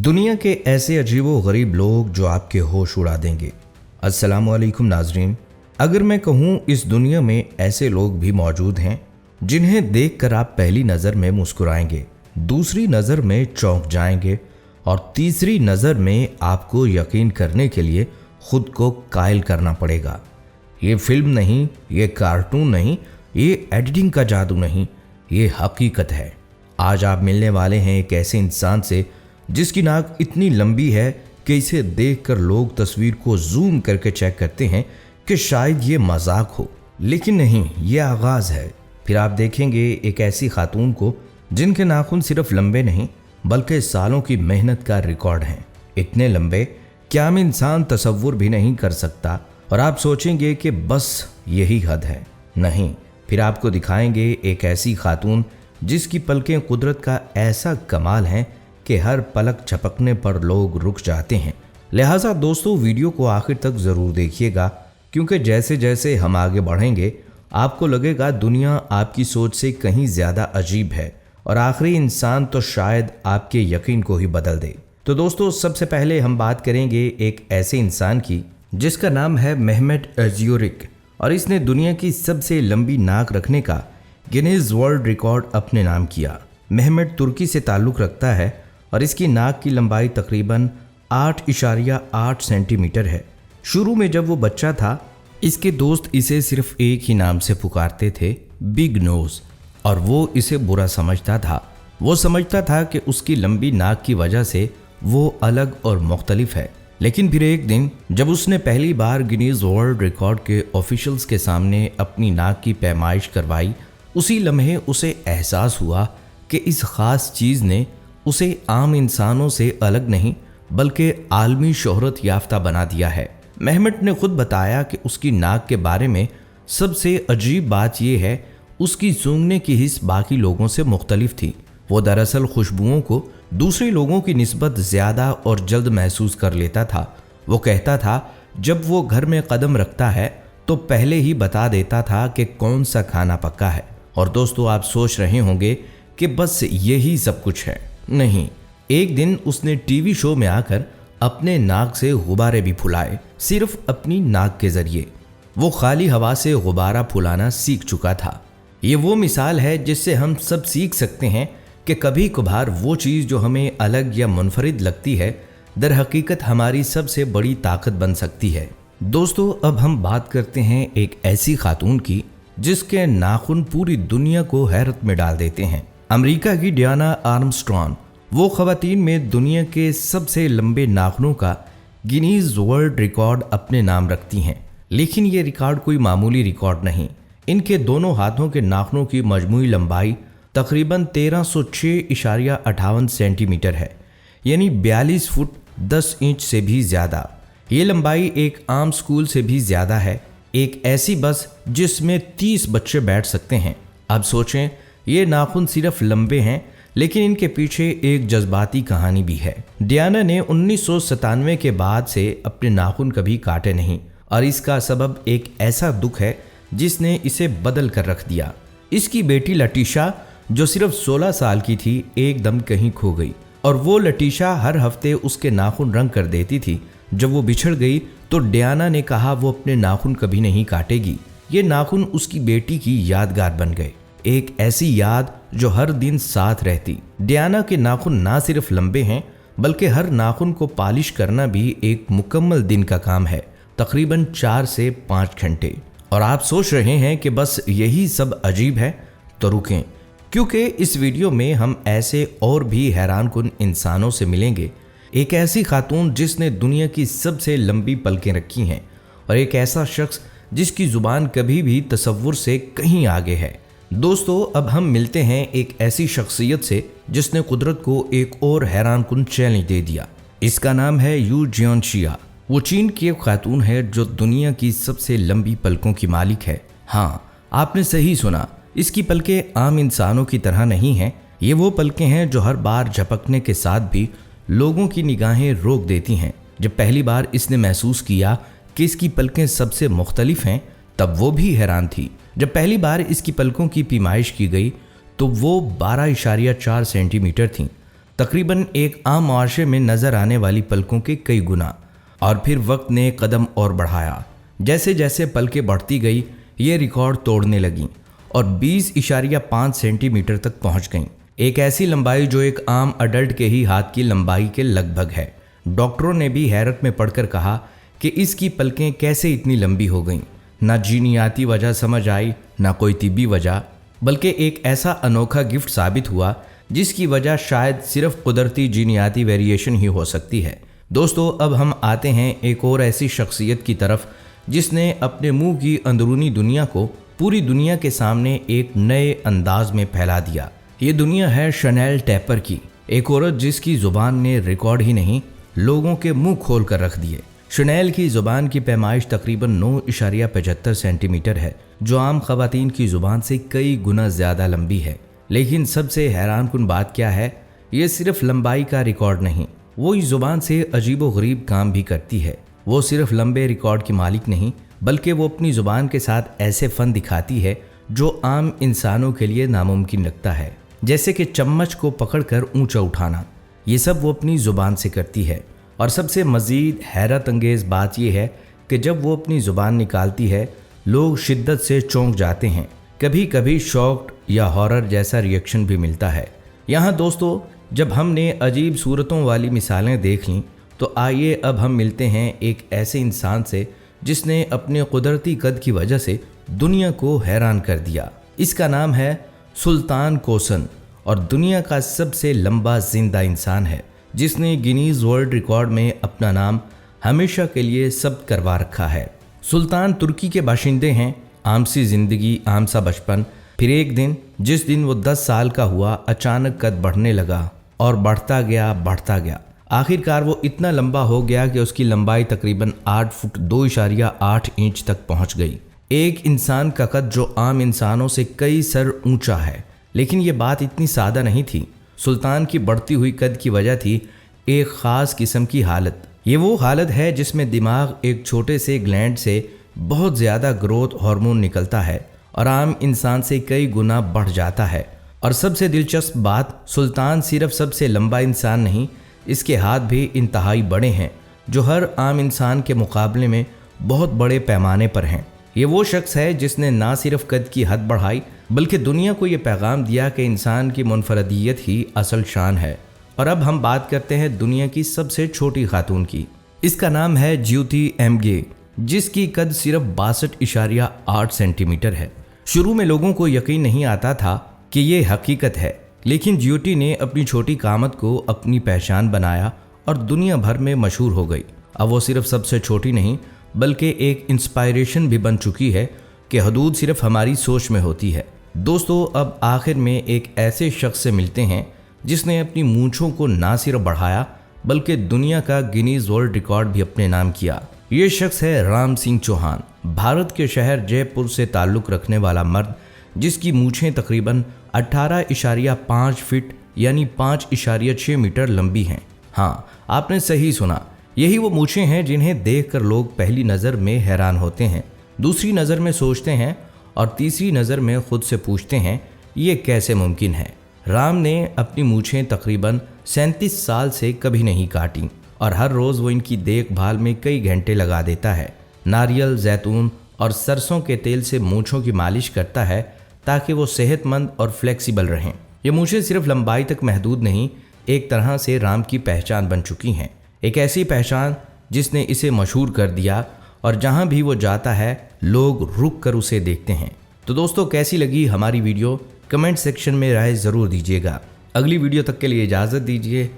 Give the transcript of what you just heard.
दुनिया के ऐसे अजीबो गरीब लोग जो आपके होश उड़ा देंगे। अस्सलामु अलैकुम नाजरीन, अगर मैं कहूँ इस दुनिया में ऐसे लोग भी मौजूद हैं जिन्हें देखकर आप पहली नज़र में मुस्कुराएंगे, दूसरी नज़र में चौंक जाएंगे और तीसरी नज़र में आपको यकीन करने के लिए खुद को कायल करना पड़ेगा। ये फिल्म नहीं, ये कार्टून नहीं, ये एडिटिंग का जादू नहीं, ये हकीकत है। आज आप मिलने वाले हैं एक ऐसे इंसान से जिसकी नाक इतनी लंबी है कि इसे देखकर लोग तस्वीर को जूम करके चेक करते हैं कि शायद ये मजाक हो, लेकिन नहीं, ये आगाज़ है। फिर आप देखेंगे एक ऐसी खातून को जिनके नाखून सिर्फ लंबे नहीं बल्कि सालों की मेहनत का रिकॉर्ड हैं। इतने लंबे कि आम इंसान तसव्वुर भी नहीं कर सकता और आप सोचेंगे कि बस यही हद है। नहीं, फिर आपको दिखाएंगे एक ऐसी खातून जिसकी पलकें कुदरत का ऐसा कमाल हैं कि हर पलक झपकने पर लोग रुक जाते हैं। लिहाजा दोस्तों, वीडियो को आखिर तक ज़रूर देखिएगा, क्योंकि जैसे जैसे हम आगे बढ़ेंगे आपको लगेगा दुनिया आपकी सोच से कहीं ज़्यादा अजीब है और आखिरी इंसान तो शायद आपके यकीन को ही बदल दे। तो दोस्तों, सबसे पहले हम बात करेंगे एक ऐसे इंसान की जिसका नाम है मेहमेट अज़्योरिक और इसने दुनिया की सबसे लंबी नाक रखने का गिनीज वर्ल्ड रिकॉर्ड अपने नाम किया। मेहमेट तुर्की से ताल्लुक़ रखता है और इसकी नाक की लंबाई तकरीबन 8.8 सेंटीमीटर है। शुरू में जब वो बच्चा था, इसके दोस्त इसे सिर्फ एक ही नाम से पुकारते थे, बिग नोज, और वो इसे बुरा समझता था। वो समझता था कि उसकी लंबी नाक की वजह से वो अलग और मुख्तलिफ है। लेकिन फिर एक दिन जब उसने पहली बार गिनीज वर्ल्ड रिकॉर्ड के ऑफिशियल्स के सामने अपनी नाक की पैमाइश करवाई, उसी लम्हे उसे एहसास हुआ कि इस ख़ास चीज़ ने उसे आम इंसानों से अलग नहीं बल्कि आलमी शोहरत याफ्ता बना दिया है। मेहमेट ने खुद बताया कि उसकी नाक के बारे में सबसे अजीब बात यह है, उसकी सूंघने की हिस्स बाकी लोगों से मुख्तलिफ थी। वो दरअसल खुशबुओं को दूसरे लोगों की निस्बत ज़्यादा और जल्द महसूस कर लेता था। वो कहता था जब वो घर में कदम रखता है तो पहले ही बता देता था कि कौन सा खाना पक्का है। और दोस्तों, आप सोच रहे होंगे कि बस यही सब कुछ है। नहीं, एक दिन उसने टीवी शो में आकर अपने नाक से गुब्बारे भी फुलाए, सिर्फ अपनी नाक के जरिए। वो खाली हवा से गुब्बारा फुलाना सीख चुका था। ये वो मिसाल है जिससे हम सब सीख सकते हैं कि कभी कभार वो चीज़ जो हमें अलग या मुनफरिद लगती है दर हकीकत हमारी सबसे बड़ी ताकत बन सकती है। दोस्तों, अब हम बात करते हैं एक ऐसी खातून की जिसके नाखून पूरी दुनिया को हैरत में डाल देते हैं। अमेरिका की डियाना आर्मस्ट्रॉन्ग वो ख़वातीन में दुनिया के सबसे लंबे नाखूनों का गिनीज वर्ल्ड रिकॉर्ड अपने नाम रखती हैं। लेकिन ये रिकॉर्ड कोई मामूली रिकॉर्ड नहीं। इनके दोनों हाथों के नाखूनों की मजमूई लंबाई तकरीबन 1306.58 सेंटीमीटर है, यानी 42 फुट 10 इंच से भी ज़्यादा। ये लंबाई एक आम स्कूल से भी ज़्यादा है, एक ऐसी बस जिसमें 30 बच्चे बैठ सकते हैं। अब सोचें, ये नाखून सिर्फ लंबे हैं लेकिन इनके पीछे एक जज्बाती कहानी भी है। डियाना ने 1997 के बाद से अपने नाखून कभी काटे नहीं और इसका सबब एक ऐसा दुख है जिसने इसे बदल कर रख दिया। इसकी बेटी लटीशा जो सिर्फ 16 साल की थी, एकदम कहीं खो गई और वो लटीशा हर हफ्ते उसके नाखून रंग कर देती थी। जब वो बिछड़ गई तो डियाना ने कहा वो अपने नाखून कभी नहीं काटेगी। ये नाखून उसकी बेटी की यादगार बन गए, एक ऐसी याद जो हर दिन साथ रहती। डियाना के नाखून ना सिर्फ लंबे हैं बल्कि हर नाखून को पॉलिश करना भी एक मुकम्मल दिन का काम है, तकरीबन 4 से 5 घंटे। और आप सोच रहे हैं कि बस यही सब अजीब है, तो रुकें, क्योंकि इस वीडियो में हम ऐसे और भी हैरान कुन इंसानों से मिलेंगे। एक ऐसी खातून जिसने दुनिया की सबसे लंबी पलकें रखी हैं और एक ऐसा शख्स जिसकी ज़ुबान कभी भी तसव्वुर से कहीं आगे है। दोस्तों, अब हम मिलते हैं एक ऐसी शख्सियत से जिसने कुदरत को एक और हैरान कुन चैलेंज दे दिया। इसका नाम है यू जियानशिया। वो चीन की एक खातून है जो दुनिया की सबसे लंबी पलकों की मालिक है। हाँ, आपने सही सुना, इसकी पलकें आम इंसानों की तरह नहीं हैं। ये वो पलकें हैं जो हर बार झपकने के साथ भी लोगों की निगाहें रोक देती हैं। जब पहली बार इसने महसूस किया कि इसकी पलकें सबसे मुख्तलिफ हैं, तब वो भी हैरान थी। जब पहली बार इसकी पलकों की पैमाइश की गई तो वो 12.4 सेंटीमीटर थीं। तकरीबन एक आम मुआशरे में नजर आने वाली पलकों के कई गुना। और फिर वक्त ने कदम और बढ़ाया। जैसे जैसे पलकें बढ़ती गई ये रिकॉर्ड तोड़ने लगीं और 20.5 सेंटीमीटर तक पहुंच गईं। एक ऐसी लंबाई जो एक आम अडल्ट के ही हाथ की लंबाई के लगभग है। डॉक्टरों ने भी हैरत में पड़कर कहा कि इसकी पलकें कैसे इतनी लंबी हो गईं। ना जीनियाती वजह समझ आई, ना कोई तिब्बी वजह, बल्कि एक ऐसा अनोखा गिफ्ट साबित हुआ जिसकी वजह शायद सिर्फ कुदरती जीनियाती वेरिएशन ही हो सकती है। दोस्तों, अब हम आते हैं एक और ऐसी शख्सियत की तरफ जिसने अपने मुंह की अंदरूनी दुनिया को पूरी दुनिया के सामने एक नए अंदाज में फैला दिया। ये दुनिया है शनेल टैपर की, एक औरत जिसकी जुबान ने रिकॉर्ड ही नहीं लोगों के मुंह खोल कर रख दिए। शनेल की जुबान की पैमाइश तकरीबन 9.75 सेंटीमीटर है, जो आम खवातीन की जुबान से कई गुना ज़्यादा लंबी है। लेकिन सबसे हैरानकुन बात क्या है, ये सिर्फ लंबाई का रिकॉर्ड नहीं, वो इस जुबान से अजीबोगरीब काम भी करती है। वो सिर्फ लंबे रिकॉर्ड की मालिक नहीं, बल्कि वो अपनी जुबान के साथ ऐसे फ़न दिखाती है जो आम इंसानों के लिए नामुमकिन लगता है, जैसे कि चम्मच को पकड़कर ऊंचा उठाना। ये सब वो अपनी ज़ुबान से करती है। और सबसे मज़ीद हैरत अंगेज़ बात यह है कि जब वो अपनी ज़ुबान निकालती है लोग शिद्दत से चौंक जाते हैं। कभी कभी शॉक्ड या हॉरर जैसा रिएक्शन भी मिलता है। यहाँ दोस्तों, जब हमने अजीब सूरतों वाली मिसालें देख लीं तो आइए अब हम मिलते हैं एक ऐसे इंसान से जिसने अपने कुदरती कद की वजह से दुनिया को हैरान कर दिया। इसका नाम है सुल्तान कोसन और दुनिया का सबसे लंबा जिंदा इंसान है जिसने गिनीज वर्ल्ड रिकॉर्ड में अपना नाम हमेशा के लिए सब्त करवा रखा है। सुल्तान तुर्की के बाशिंदे हैं। आम सी जिंदगी, आम सा बचपन। फिर एक दिन जिस दिन वो 10 साल का हुआ, अचानक कद बढ़ने लगा और बढ़ता गया। आखिरकार वो इतना लंबा हो गया कि उसकी लंबाई तकरीबन 8 फुट 2.8 इंच तक पहुंच गई। एक इंसान का कद जो आम इंसानों से कई सर ऊंचा है। लेकिन ये बात इतनी सादा नहीं थी। सुल्तान की बढ़ती हुई कद की वजह थी एक ख़ास किस्म की हालत। ये वो हालत है जिसमें दिमाग एक छोटे से ग्लैंड से बहुत ज़्यादा ग्रोथ हार्मोन निकलता है और आम इंसान से कई गुना बढ़ जाता है। और सबसे दिलचस्प बात, सुल्तान सिर्फ सबसे लंबा इंसान नहीं, इसके हाथ भी इंतहाई बड़े हैं जो हर आम इंसान के मुकाबले में बहुत बड़े पैमाने पर हैं। ये वो शख्स है जिसने ना सिर्फ कद की हद बढ़ाई बल्कि दुनिया को ये पैगाम दिया कि इंसान की मुनफरदियत ही असल शान है। और अब हम बात करते हैं दुनिया की सबसे छोटी खातून की। इसका नाम है ज्योति एमगे, जिसकी कद सिर्फ 62.8 सेंटीमीटर है। शुरू में लोगों को यकीन नहीं आता था कि ये हकीकत है, लेकिन ज्योति ने अपनी छोटी कामत को अपनी पहचान बनाया और दुनिया भर में मशहूर हो गई। अब वो सिर्फ सबसे छोटी नहीं बल्कि एक इंस्पायरेशन भी बन चुकी है कि हदूद सिर्फ हमारी सोच में होती है। दोस्तों, अब आखिर में एक ऐसे शख्स से मिलते हैं जिसने अपनी मूंछों को ना सिर्फ बढ़ाया बल्कि दुनिया का गिनीज वर्ल्ड रिकॉर्ड भी अपने नाम किया। ये शख्स है राम सिंह चौहान, भारत के शहर जयपुर से ताल्लुक़ रखने वाला मर्द जिसकी मूंछें तकरीबन 18.5 फीट यानी 5.6 मीटर लंबी हैं। हाँ, आपने सही सुना, यही वो मूंछें हैं जिन्हें देखकर लोग पहली नज़र में हैरान होते हैं, दूसरी नज़र में सोचते हैं और तीसरी नज़र में खुद से पूछते हैं ये कैसे मुमकिन है। राम ने अपनी मूंछें तकरीबन 37 साल से कभी नहीं काटी और हर रोज़ वो इनकी देखभाल में कई घंटे लगा देता है। नारियल, जैतून और सरसों के तेल से मूंछों की मालिश करता है ताकि वो सेहतमंद और फ्लेक्सिबल रहें। ये मूंछें सिर्फ लंबाई तक महदूद नहीं, एक तरह से राम की पहचान बन चुकी हैं। एक ऐसी पहचान जिसने इसे मशहूर कर दिया और जहां भी वो जाता है लोग रुक कर उसे देखते हैं। तो दोस्तों, कैसी लगी हमारी वीडियो? कमेंट सेक्शन में राय ज़रूर दीजिएगा। अगली वीडियो तक के लिए इजाज़त दीजिए।